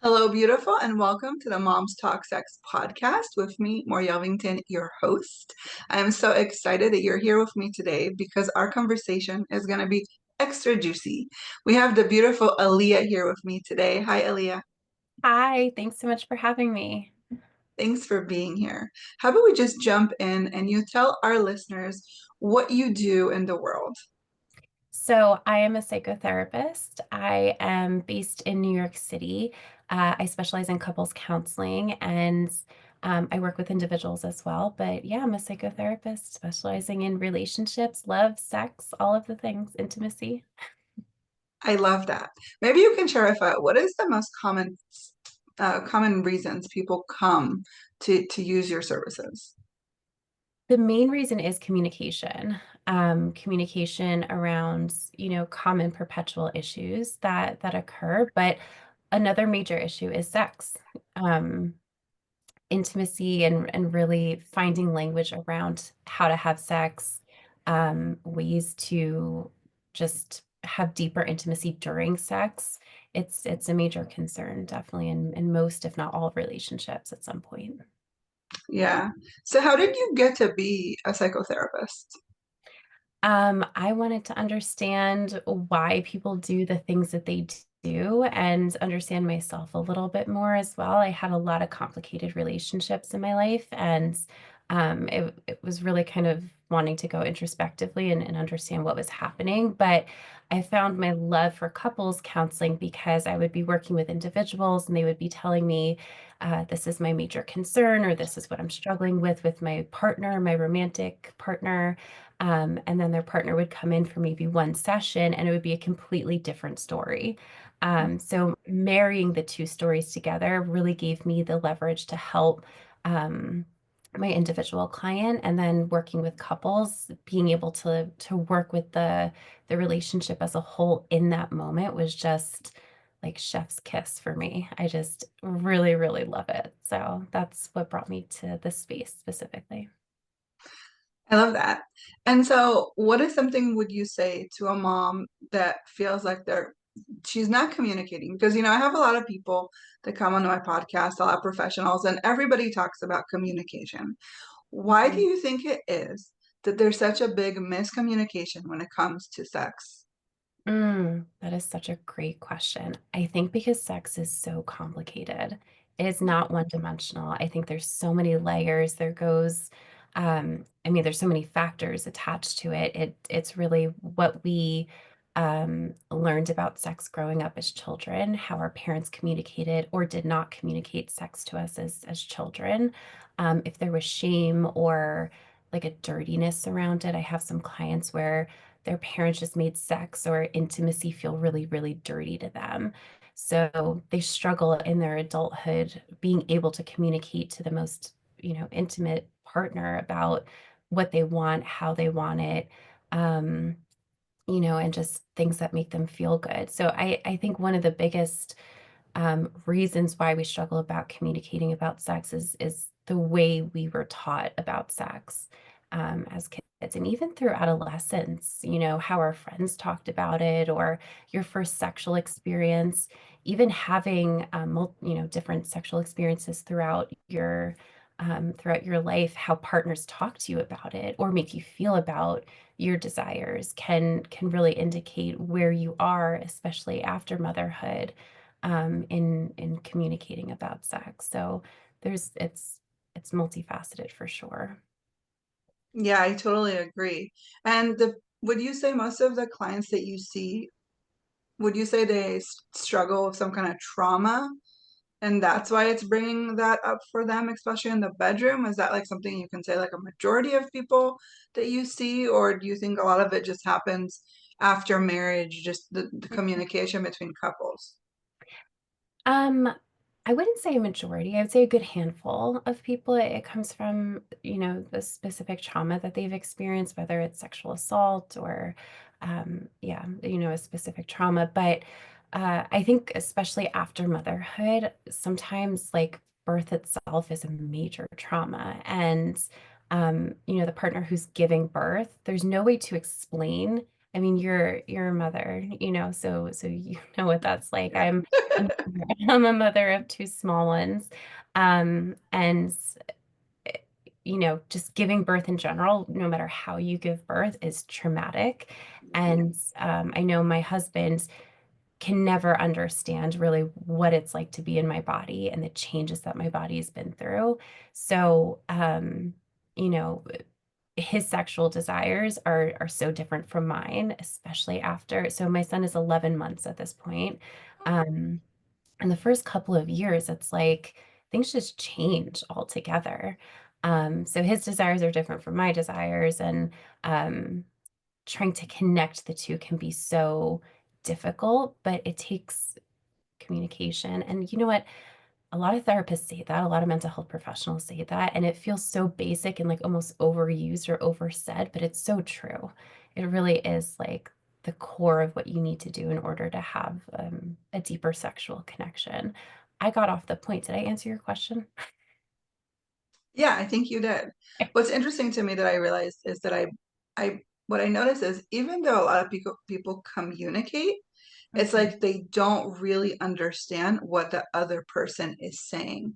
Hello, beautiful, and welcome to the Moms Talk Sex podcast with me, Mor Yelvington, your host. I am so excited that you're here with me today because our conversation is going to be extra juicy. We have the beautiful Alea here with me today. Hi, Alea. Hi, thanks so much for having me. Thanks for being here. How about we just jump in and you tell our listeners what you do in the world? So, I am a psychotherapist. I am based in New York City. I specialize in couples counseling and I work with individuals as well. But yeah, I'm a psychotherapist specializing in relationships, love, sex, all of the things, intimacy. I love that. Maybe you can share with us what is the most common reasons people come to use your services? The main reason is communication. Communication around, common perpetual issues that occur. But another major issue is sex. Um, Intimacy and really finding language around how to have sex, ways to just have deeper intimacy during sex. It's a major concern, definitely in most, if not all, relationships at some point. Yeah. So how did you get to be a psychotherapist? I wanted to understand why people do the things that they do and understand myself a little bit more as well. I had a lot of complicated relationships in my life, and it was really kind of wanting to go introspectively and understand what was happening. But I found my love for couples counseling because I would be working with individuals and they would be telling me, this is my major concern, or this is what I'm struggling with my partner, my romantic partner. And then their partner would come in for maybe one session and it would be a completely different story. So marrying the two stories together really gave me the leverage to help um, my individual client, and then working with couples, being able to work with the relationship as a whole in that moment was just like chef's kiss for me. I just really, really love it. So that's what brought me to this space specifically. I love that. And so what is something would you say to a mom that feels like she's not communicating? Because I have a lot of people that come on my podcast, a lot of professionals, and everybody talks about communication. Why do you think it is that there's such a big miscommunication when it comes to sex? That is such a great question. I think because sex is so complicated, it is not one dimensional. I think there's so many layers. There's so many factors attached to it. It's really what we learned about sex growing up as children, how our parents communicated or did not communicate sex to us as children. If there was shame or like a dirtiness around it, I have some clients where their parents just made sex or intimacy feel really, really dirty to them. So they struggle in their adulthood being able to communicate to the most, intimate partner about what they want, how they want it, um, and just things that make them feel good. So I think one of the biggest reasons why we struggle about communicating about sex is the way we were taught about sex as kids, and even through adolescence. How our friends talked about it, or your first sexual experience, even having different sexual experiences throughout your life. How partners talk to you about it or make you feel about your desires can really indicate where you are, especially after motherhood, in communicating about sex. So there's it's multifaceted for sure. Yeah, I totally agree. And would you say most of the clients that you see, would you say they struggle with some kind of trauma? And that's why it's bringing that up for them, especially in the bedroom. Is that like something you can say, like a majority of people that you see, or do you think a lot of it just happens after marriage, just the communication between couples? Um, I wouldn't say a majority. I would say a good handful of people. It comes from, the specific trauma that they've experienced, whether it's sexual assault or, yeah, a specific trauma. But I think especially after motherhood, sometimes like birth itself is a major trauma. And, the partner who's giving birth, there's no way to explain I mean, you're a mother, so you know what that's like. Yeah. I'm I'm a mother of two small ones. And just giving birth in general, no matter how you give birth, is traumatic. And I know my husband can never understand really what it's like to be in my body and the changes that my body has been through. So, you know, his sexual desires are so different from mine, especially after. So my son is 11 months at this point. Um, and the first couple of years, it's like things just change altogether. So his desires are different from my desires, and um, trying to connect the two can be so difficult, but it takes communication. And you know what? A lot of therapists say that, a lot of mental health professionals say that, and it feels so basic and like almost overused or oversaid, but it's so true. It really is like the core of what you need to do in order to have a deeper sexual connection. I got off the point. Did I answer your question? Yeah, I think you did. What's interesting to me that I realized is that what I notice is even though a lot of people communicate, it's Mhm. like they don't really understand what the other person is saying.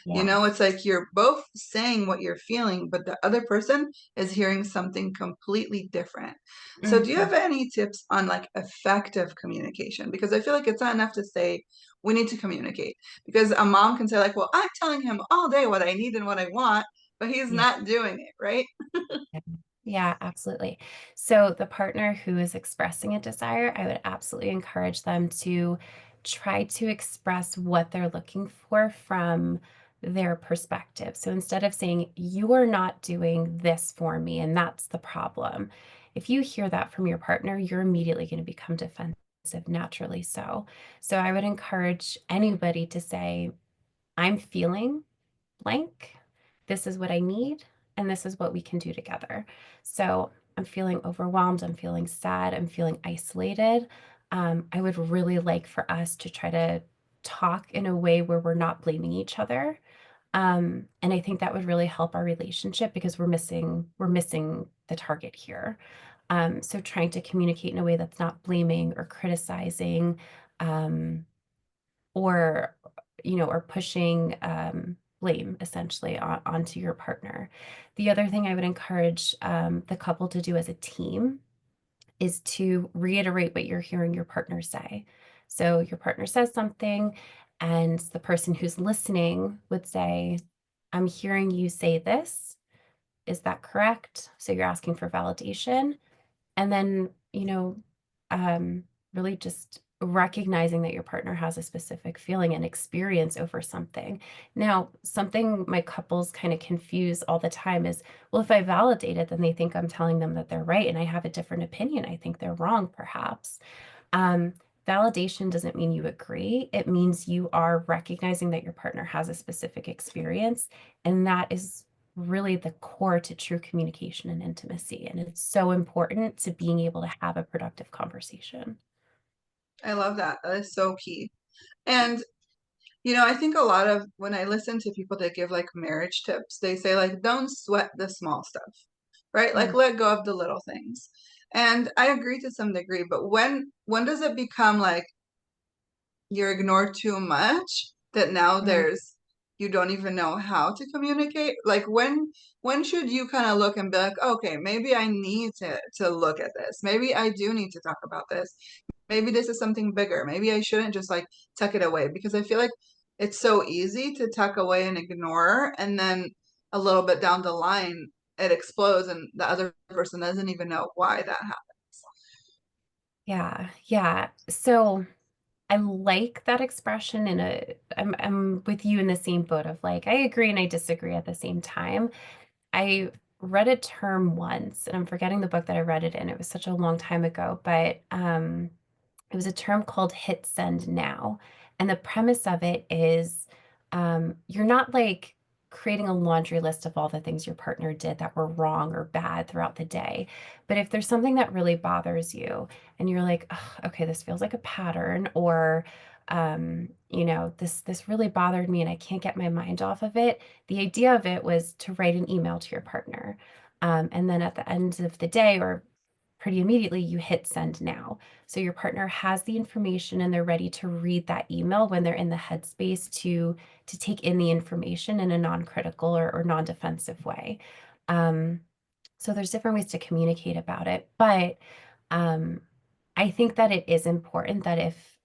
You Yeah. know, it's like you're both saying what you're feeling, but the other person is hearing something completely different. So, do you Mhm. have any tips on like effective communication? Because I feel like it's not enough to say we need to communicate. Because a mom can say, like, well, I'm telling him all day what I need and what I want, but he's Yeah. not doing it, right? Yeah, yeah, absolutely. So the partner who is expressing a desire, I would absolutely encourage them to try to express what they're looking for from their perspective. So instead of saying, you are not doing this for me, and that's the problem, if you hear that from your partner, you're immediately going to become defensive, naturally so. So I would encourage anybody to say, I'm feeling blank. This is what I need, and this is what we can do together. So I'm feeling overwhelmed. I'm feeling sad. I'm feeling isolated. I would really like for us to try to talk in a way where we're not blaming each other. And I think that would really help our relationship because we're missing the target here. So trying to communicate in a way that's not blaming or criticizing, um, or or pushing blame essentially onto your partner. The other thing I would encourage the couple to do as a team is to reiterate what you're hearing your partner say. So your partner says something, and the person who's listening would say, I'm hearing you say this. Is that correct? So you're asking for validation. And then, um, really just recognizing that your partner has a specific feeling and experience over something. Now, something my couples kind of confuse all the time is, well, if I validate it, then they think I'm telling them that they're right and I have a different opinion. I think they're wrong, perhaps. Um, Validation doesn't mean you agree. It means you are recognizing that your partner has a specific experience, and that is really the core to true communication and intimacy. And it's so important to being able to have a productive conversation. I love that. That is so key. And I think a lot of when I listen to people that give like marriage tips, they say like don't sweat the small stuff, right? Like Mm, let go of the little things. And I agree to some degree, but when does it become like you ignore too much that now mm. there's you don't even know how to communicate? Like when should you kind of look and be like, okay, maybe I need to look at this. Maybe I do need to talk about this. Maybe this is something bigger. Maybe I shouldn't just like tuck it away because I feel like it's so easy to tuck away and ignore, and then a little bit down the line it explodes and the other person doesn't even know why that happened. Yeah, yeah. So I like that expression I'm with you in the same boat of like, I agree and I disagree at the same time. I read a term once, and I'm forgetting the book that I read it in. It was such a long time ago, but it was a term called hit send now. And the premise of it is you're not like creating a laundry list of all the things your partner did that were wrong or bad throughout the day. But if there's something that really bothers you and you're like, "Ugh, okay, this feels like a pattern, or this really bothered me and I can't get my mind off of it." The idea of it was to write an email to your partner. And then at the end of the day, or pretty immediately, you hit send now. So your partner has the information and they're ready to read that email when they're in the headspace to take in the information in a non-critical or non-defensive way. Um, so there's different ways to communicate about it, but um, I think that it is important that if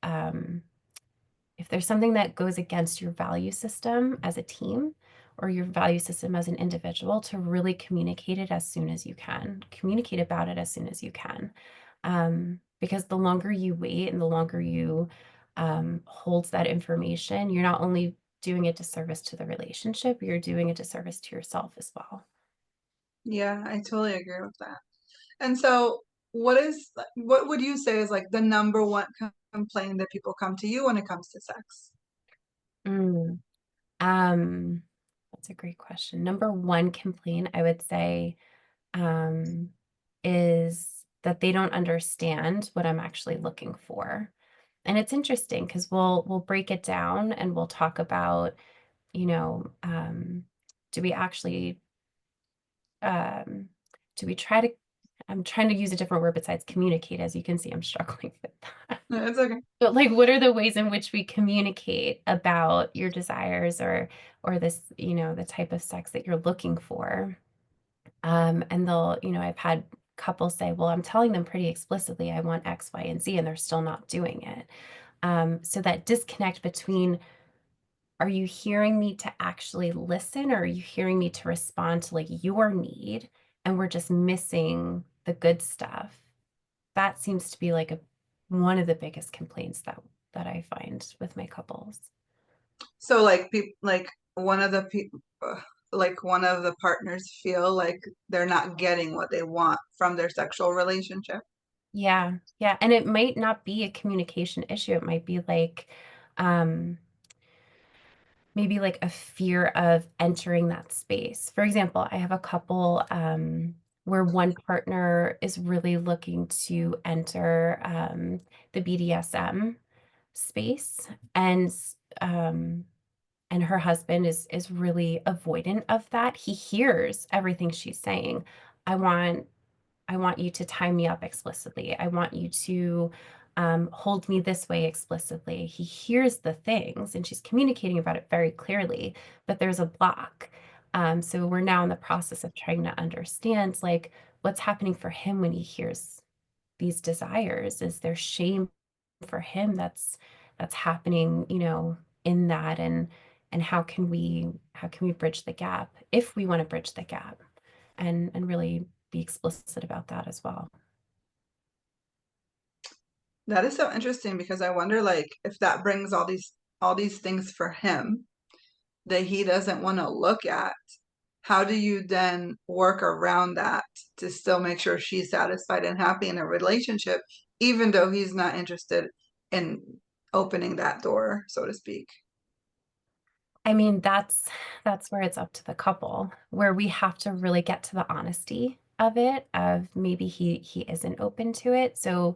there's something that goes against your value system as a team or your value system as an individual, to really communicate it as soon as you can. Communicate about it as soon as you can. Because the longer you wait and the longer you hold that information, you're not only doing a disservice to the relationship, you're doing a disservice to yourself as well. Yeah, I totally agree with that. And so, what would you say is like the number one complaint that people come to you when it comes to sex? Mm. Um, that's a great question. Number one complaint I would say um, is that they don't understand what I'm actually looking for. And it's interesting because we'll break it down and we'll talk about, you know, do we actually um, do we try to I'm trying to use a different word besides communicate. As you can see, I'm struggling with that. No, it's okay. But like, what are the ways in which we communicate about your desires or this, the type of sex that you're looking for? And I've had couples say, well, I'm telling them pretty explicitly I want X, Y, and Z, and they're still not doing it. So that disconnect between, are you hearing me to actually listen, or are you hearing me to respond to like your need? And we're just missing the good stuff. That seems to be like one of the biggest complaints that I find with my couples. So like people like one of the people like one of the partners feel like they're not getting what they want from their sexual relationship. Yeah, yeah, and it might not be a communication issue. It might be like, um, maybe like a fear of entering that space. For example, I have a couple where one partner is really looking to enter the BDSM space, um, and her husband is really avoidant of that. He hears everything she's saying. I want I want you to tie me up explicitly. I want you to hold me this way explicitly. He hears the things and she's communicating about it very clearly, but there's a block. So we're now in the process of trying to understand like what's happening for him when he hears these desires. Is there shame for him that's happening, in that, and how can we bridge the gap if we want to bridge the gap and really be explicit about that as well. That is so interesting because I wonder like if that brings all these things for him that he doesn't want to look at. How do you then work around that to still make sure she's satisfied and happy in a relationship, even though he's not interested in opening that door, so to speak? I mean, that's where it's up to the couple, where we have to really get to the honesty of it, of maybe he isn't open to it. So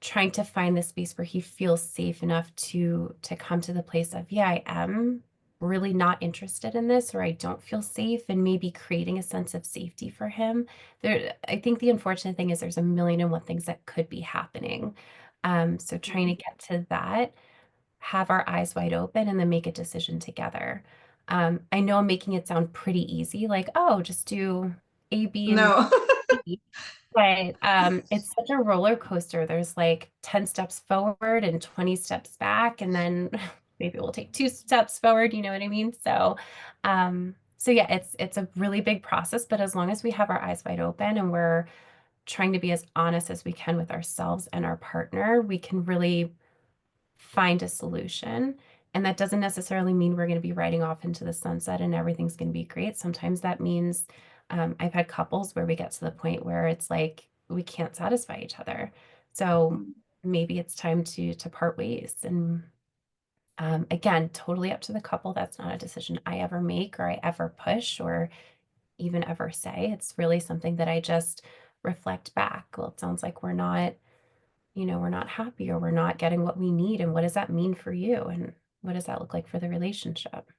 trying to find the space where he feels safe enough to come to the place of, yeah, I am really not interested in this, or I don't feel safe, and maybe creating a sense of safety for him. I think the unfortunate thing is there's a million and one things that could be happening. So trying to get to that, have our eyes wide open, and then make a decision together. I know I'm making it sound pretty easy, like, oh, just do A, B, and No. C. But it's such a roller coaster. There's like 10 steps forward and 20 steps back, and then maybe we'll take 2 steps forward, you know what I mean? So yeah, it's a really big process, but as long as we have our eyes wide open and we're trying to be as honest as we can with ourselves and our partner, we can really find a solution. And that doesn't necessarily mean we're going to be riding off into the sunset and everything's going to be great. Sometimes that means I've had couples where we get to the point where it's like we can't satisfy each other. So maybe it's time to part ways. And again, totally up to the couple. That's not a decision I ever make or I ever push or even ever say. It's really something that I just reflect back. Well, it sounds like we're not happy or we're not getting what we need. And what does that mean for you? And what does that look like for the relationship?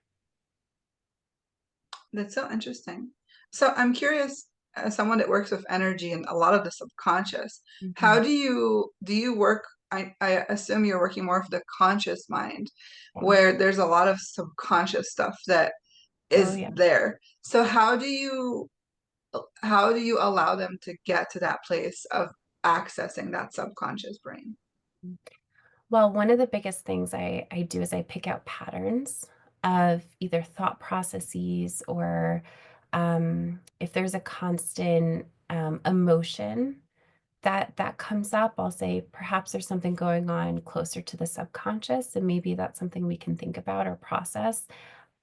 That's so interesting. So I'm curious, as someone that works with energy and a lot of the subconscious, how Mhm. do you work? I assume you're working more of the conscious mind, Yeah. where there's a lot of subconscious stuff that Oh, is yeah. there. So how do you allow them to get to that place of accessing that subconscious brain? Well, one of the biggest things I do is I pick out patterns of either thought processes or if there's a constant emotion that comes up, I'll say perhaps there's something going on closer to the subconscious, and maybe that's something we can think about or process.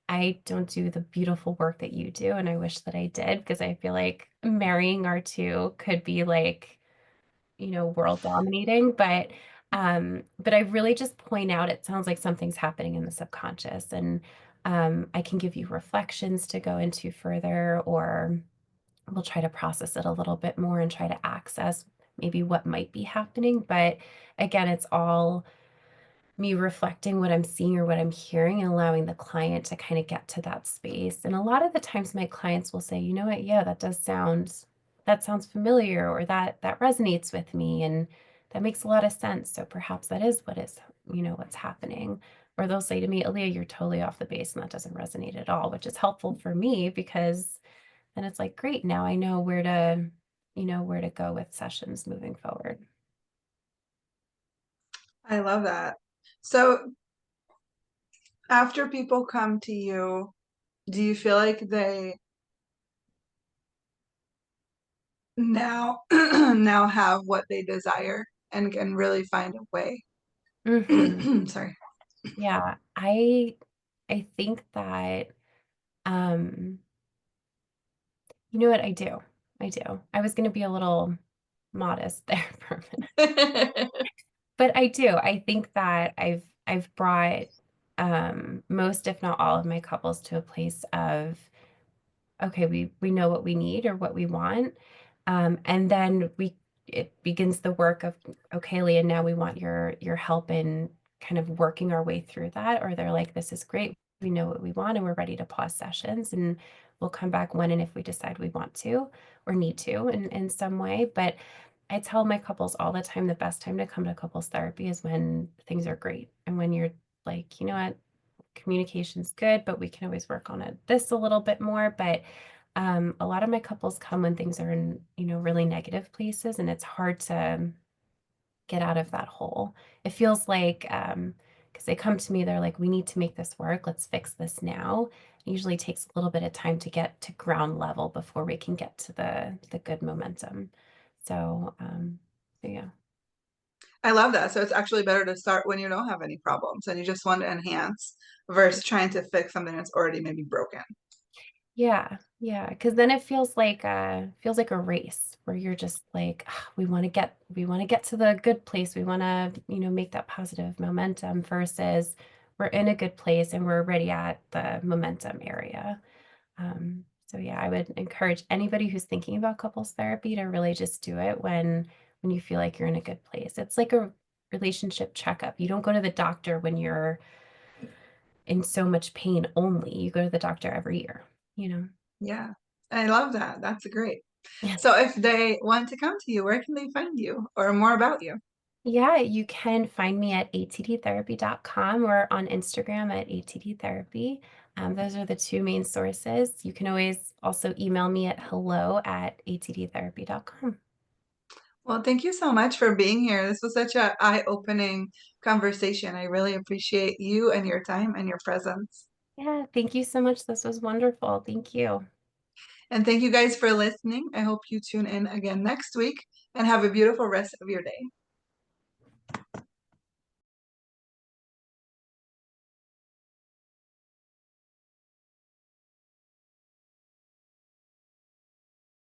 I don't do the beautiful work that you do, and I wish that I did because I feel like marrying our two could be like, world dominating, but I really just point out it sounds like something's happening in the subconscious, and I can give you reflections to go into further, or we'll try to process it a little bit more and try to access maybe what might be happening. But again, it's all me reflecting what I'm seeing or what I'm hearing and allowing the client to kind of get to that space. And a lot of the times my clients will say, "You know what? Yeah, that sounds familiar, or that resonates with me, and that makes a lot of sense. So perhaps that is what's happening." Or they'll say to me, "Aaliyah, you're totally off the base and that doesn't resonate at all," which is helpful for me because then it's like, great, now I know where to go with sessions moving forward. I love that. So after people come to you, do you feel like they now now have what they desire and can really find a way? Mhm. Sorry. Yeah, I think that um you know what I do. I do. I was going to be a little modest there for a minute. But I do. I think that I've brought most if not all of my couples to a place of okay, we know what we need or what we want. And then it begins the work of okay, Leah, now we want your help in kind of working our way through that. Or they're like, this is great. We know what we want and we're ready to pause sessions, and we'll come back when and if we decide we want to or need to in some way. But I tell my couples all the time the best time to come to couples therapy is when things are great and when you're like, you know what, communication's good, but we can always work on this a little bit more. But a lot of my couples come when things are in, really negative places, and it's hard to get out of that hole. It feels like, because they come to me, they're like, we need to make this work. Let's fix this now. It usually takes a little bit of time to get to ground level before we can get to the good momentum. So yeah. I love that. So it's actually better to start when you don't have any problems and you just want to enhance versus trying to fix something that's already maybe broken. Yeah, yeah, because then it feels like a race where you're just like, "Ah, we wanna get to the good place. We wanna, make that positive momentum," versus we're in a good place and we're already at the momentum area. So yeah, I would encourage anybody who's thinking about couples therapy to really just do it when you feel like you're in a good place. It's like a relationship checkup. You don't go to the doctor when you're in so much pain only. You go to the doctor every year, you know? Yeah. I love that. That's great. So if they want to come to you, where can they find you or more about you? Yeah, you can find me at attdtherapy.com or on Instagram at attdtherapy. Those are the two main sources. You can always also email me at hello@attdtherapy.com. Well, thank you so much for being here. This was such a eye-opening conversation. I really appreciate you and your time and your presence. Yeah, thank you so much. This was wonderful. Thank you. And thank you guys for listening. I hope you tune in again next week and have a beautiful rest of your day.